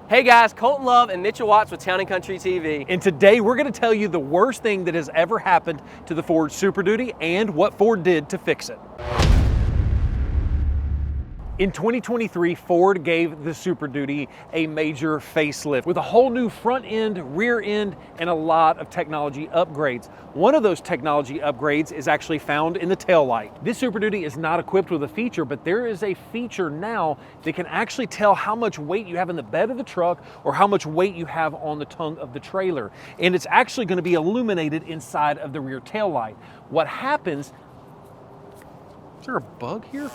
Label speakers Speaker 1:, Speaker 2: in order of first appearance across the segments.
Speaker 1: Hey guys, Colton Love and Mitchell Watts with Town & Country TV.
Speaker 2: And today we're going to tell you the worst thing that has ever happened to the Ford Super Duty and what Ford did to fix it. In 2023, Ford gave the Super Duty a major facelift with a whole new front end, rear end, and a lot of technology upgrades. One of those technology upgrades is actually found in the taillight. This Super Duty is not equipped with a feature, but there is a feature now that can actually tell how much weight you have in the bed of the truck or how much weight you have on the tongue of the trailer. And it's actually going to be illuminated inside of the rear taillight. What happens, is there a bug here?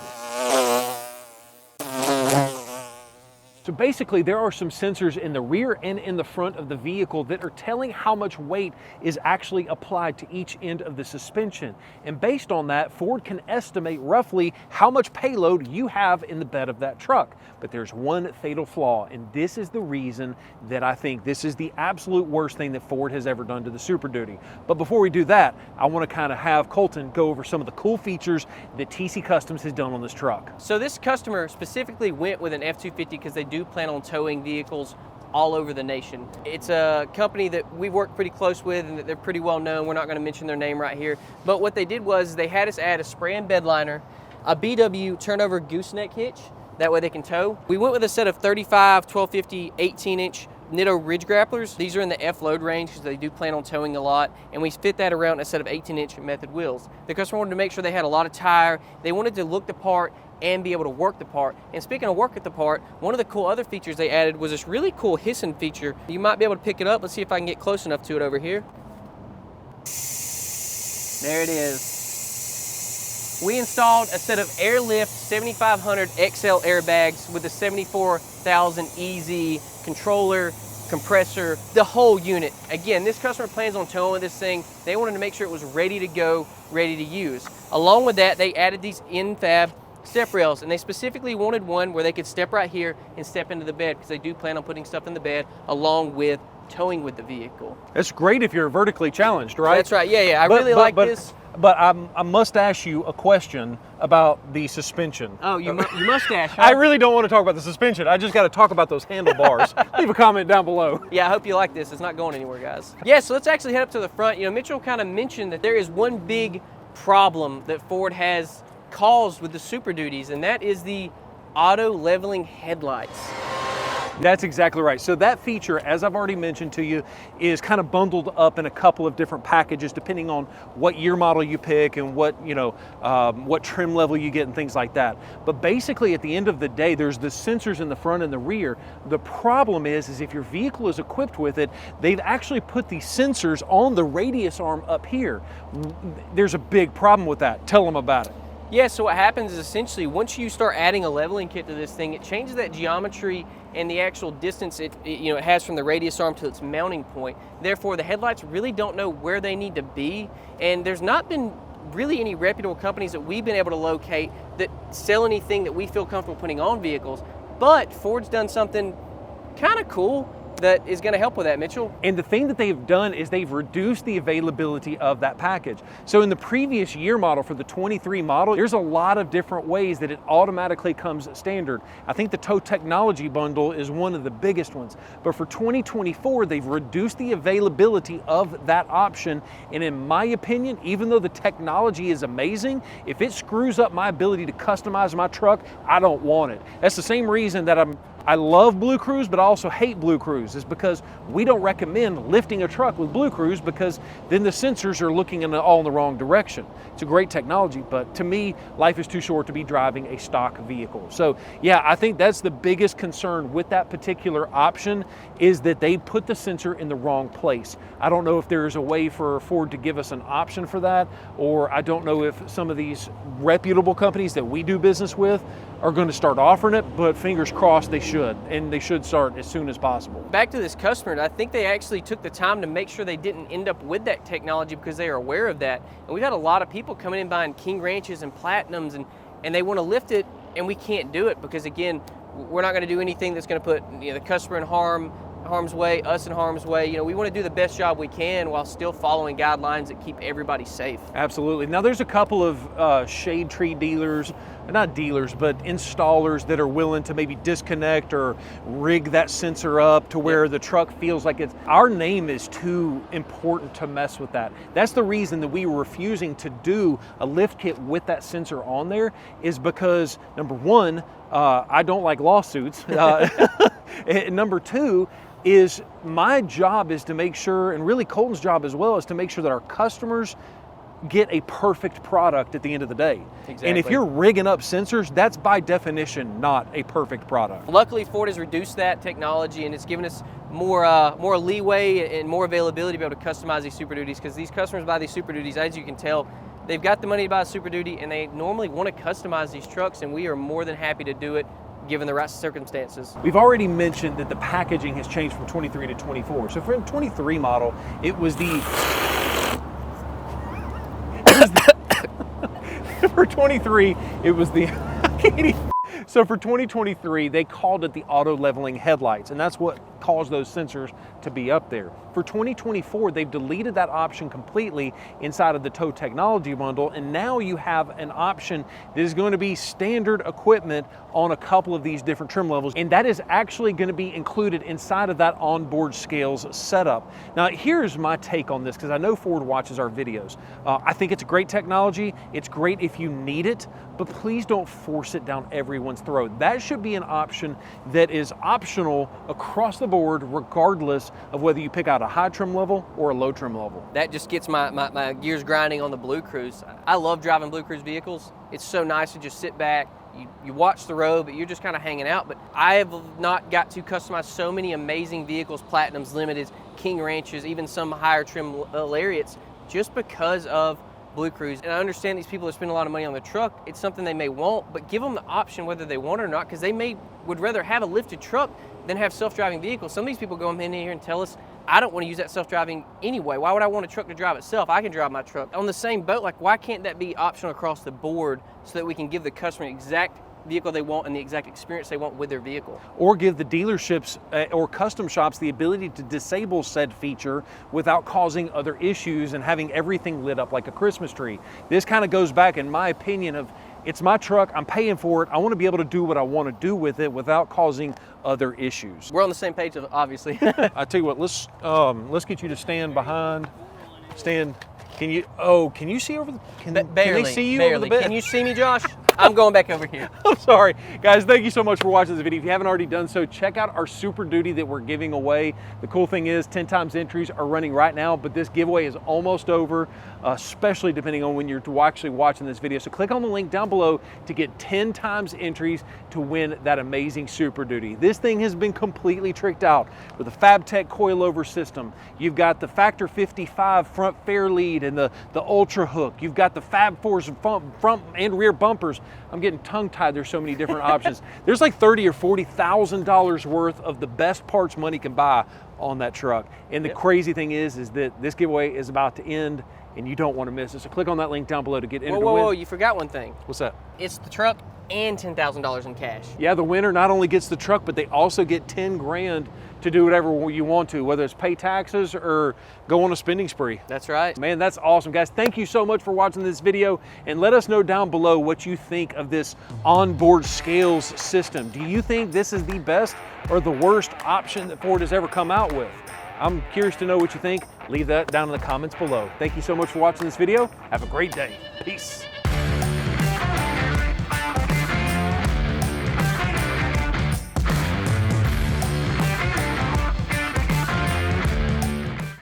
Speaker 2: So basically there are some sensors in the rear and in the front of the vehicle that are telling how much weight is actually applied to each end of the suspension. And based on that, Ford can estimate roughly how much payload you have in the bed of that truck. But there's one fatal flaw, and this is the reason that I think this is the absolute worst thing that Ford has ever done to the Super Duty. But before we do that, I want to kind of have Colton go over some of the cool features that TCcustoms has done on this truck.
Speaker 1: So this customer specifically went with an F-250 because they do plan on towing vehicles all over the nation. It's a company that we work pretty close with and that they're pretty well known. We're not going to mention their name right here. But what they did was they had us add a spray-in bedliner, a BW turnover gooseneck hitch. That way they can tow. We went with a set of 35, 1250, 18-inch Nitto Ridge Grapplers. These are in the F load range because they do plan on towing a lot, and we fit that around a set of 18-inch method wheels. The customer wanted to make sure they had a lot of tire. They wanted to look the part and be able to work the part. And speaking of work at the part, one of the cool other features they added was this really cool hissing feature. You might be able to pick it up. Let's see if I can get close enough to it over here. There it is. We installed a set of Airlift 7500 XL airbags with a 74,000 EZ controller, compressor, the whole unit. Again, this customer plans on towing this thing. They wanted to make sure it was ready to go, ready to use. Along with that, they added these N-Fab step rails, and they specifically wanted one where they could step right here and step into the bed because they do plan on putting stuff in the bed along with towing with the vehicle.
Speaker 2: That's great if you're vertically challenged, right?
Speaker 1: That's right, yeah. I really like this.
Speaker 2: But I must ask you a question about the suspension.
Speaker 1: Oh, you must ask, huh?
Speaker 2: I really don't want to talk about the suspension. I just got to talk about those handlebars. Leave a comment down below.
Speaker 1: Yeah, I hope you like this. It's not going anywhere, guys. Yeah, so let's actually head up to the front. You know, Mitchell kind of mentioned that there is one big problem that Ford has caused with the Super Duties, and that is the auto leveling headlights.
Speaker 2: That's exactly right. So that feature, as I've already mentioned to you, is kind of bundled up in a couple of different packages depending on what year model you pick and what, what trim level you get and things like that. But basically at the end of the day, there's the sensors in the front and the rear. The problem is if your vehicle is equipped with it, they've actually put these sensors on the radius arm up here. There's a big problem with that. Tell them about it.
Speaker 1: Yeah, so what happens is essentially once you start adding a leveling kit to this thing, it changes that geometry and the actual distance it has from the radius arm to its mounting point. Therefore, the headlights really don't know where they need to be, and there's not been really any reputable companies that we've been able to locate that sell anything that we feel comfortable putting on vehicles. But Ford's done something kind of cool that is going to help with that, Mitchell.
Speaker 2: And the thing that they've done is they've reduced the availability of that package. So in the previous year model for the 23 model, there's a lot of different ways that it automatically comes standard. I think the tow technology bundle is one of the biggest ones. But for 2024, they've reduced the availability of that option. And in my opinion, even though the technology is amazing, if it screws up my ability to customize my truck, I don't want it. That's the same reason that I love Blue Cruise, but I also hate Blue Cruise, is because we don't recommend lifting a truck with Blue Cruise because then the sensors are looking all in the wrong direction. It's a great technology, but to me, life is too short to be driving a stock vehicle. So yeah, I think that's the biggest concern with that particular option is that they put the sensor in the wrong place. I don't know if there's a way for Ford to give us an option for that, or I don't know if some of these reputable companies that we do business with are going to start offering it, but fingers crossed they should, and they should start as soon as possible.
Speaker 1: Back to this customer, I think they actually took the time to make sure they didn't end up with that technology because they are aware of that. And we've had a lot of people coming in buying King Ranches and Platinums, and they want to lift it, and we can't do it because, again, we're not going to do anything that's going to put the customer in harm harm's way, us in harm's way. You know, we want to do the best job we can while still following guidelines that keep everybody safe.
Speaker 2: Absolutely. Now there's a couple of shade tree dealers, not dealers, but installers that are willing to maybe disconnect or rig that sensor up to where the truck feels like it's, our name is too important to mess with that. That's the reason that we were refusing to do a lift kit with that sensor on there, is because number one, I don't like lawsuits. And number two is my job is to make sure, and really Colton's job as well, is to make sure that our customers get a perfect product at the end of the day.
Speaker 1: Exactly.
Speaker 2: And if you're rigging up sensors, that's by definition not a perfect product.
Speaker 1: Luckily, Ford has reduced that technology, and it's given us more leeway and more availability to be able to customize these Super Duties, because these customers buy these Super Duties, as you can tell, they've got the money to buy a Super Duty, and they normally want to customize these trucks, and we are more than happy to do it given the right circumstances.
Speaker 2: We've already mentioned that the packaging has changed from 23 to 24. So for the 23 model, it was the for 23, it was the so for 2023, they called it the auto leveling headlights, and that's what caused those sensors to be up there. For 2024, they've deleted that option completely inside of the tow technology bundle, and now you have an option that is going to be standard equipment on a couple of these different trim levels, and that is actually going to be included inside of that onboard scales setup. Now, here's my take on this, because I know Ford watches our videos. I think it's a great technology. It's great if you need it, but please don't force it down everyone's throat. That should be an option that is optional across the board, regardless of whether you pick out a high trim level or a low trim level.
Speaker 1: That just gets my gears grinding on the Blue Cruise. I love driving Blue Cruise vehicles. It's so nice to just sit back, you watch the road, but you're just kind of hanging out. But I have not got to customize so many amazing vehicles, Platinums, Limiteds, King Ranches, even some higher trim Lariats, just because of Blue Cruise. And I understand these people that spend a lot of money on the truck, it's something they may want, but give them the option whether they want it or not, because they would rather have a lifted truck than have self-driving vehicles. Some of these people go in here and tell us, I don't want to use that self-driving anyway. Why would I want a truck to drive itself? I can drive my truck. On the same boat, like, why can't that be optional across the board so that we can give the customer the exact vehicle they want and the exact experience they want with their vehicle?
Speaker 2: Or give the dealerships or custom shops the ability to disable said feature without causing other issues and having everything lit up like a Christmas tree. This kind of goes back, in my opinion, of it's my truck, I'm paying for it, I want to be able to do what I want to do with it without causing other issues.
Speaker 1: We're on the same page, obviously.
Speaker 2: I tell you what, let's get you to stand behind. Stand. Can you see over the? Can they see you over the bed?
Speaker 1: Can you see me, Josh? I'm going back over here.
Speaker 2: I'm sorry. Guys, thank you so much for watching this video. If you haven't already done so, check out our Super Duty that we're giving away. The cool thing is 10 times entries are running right now, but this giveaway is almost over, especially depending on when you're actually watching this video. So click on the link down below to get 10 times entries to win that amazing Super Duty. This thing has been completely tricked out with a FabTech coilover system. You've got the Factor 55 front fair lead and the Ultra Hook. You've got the Fab Force front and rear bumpers. I'm getting tongue-tied. There's so many different options. There's like $30,000 or $40,000 worth of the best parts money can buy on that truck. And the crazy thing is that this giveaway is about to end, and you don't want to miss it. So click on that link down below to get entered to win.
Speaker 1: Whoa, you forgot one thing.
Speaker 2: What's that?
Speaker 1: It's the truck and $10,000 in cash.
Speaker 2: Yeah, the winner not only gets the truck, but they also get 10 grand to do whatever you want to, whether it's pay taxes or go on a spending spree.
Speaker 1: That's right.
Speaker 2: Man, that's awesome. Guys, thank you so much for watching this video, and let us know down below what you think of this onboard scales system. Do you think this is the best or the worst option that Ford has ever come out with? I'm curious to know what you think. Leave that down in the comments below. Thank you so much for watching this video. Have a great day. Peace.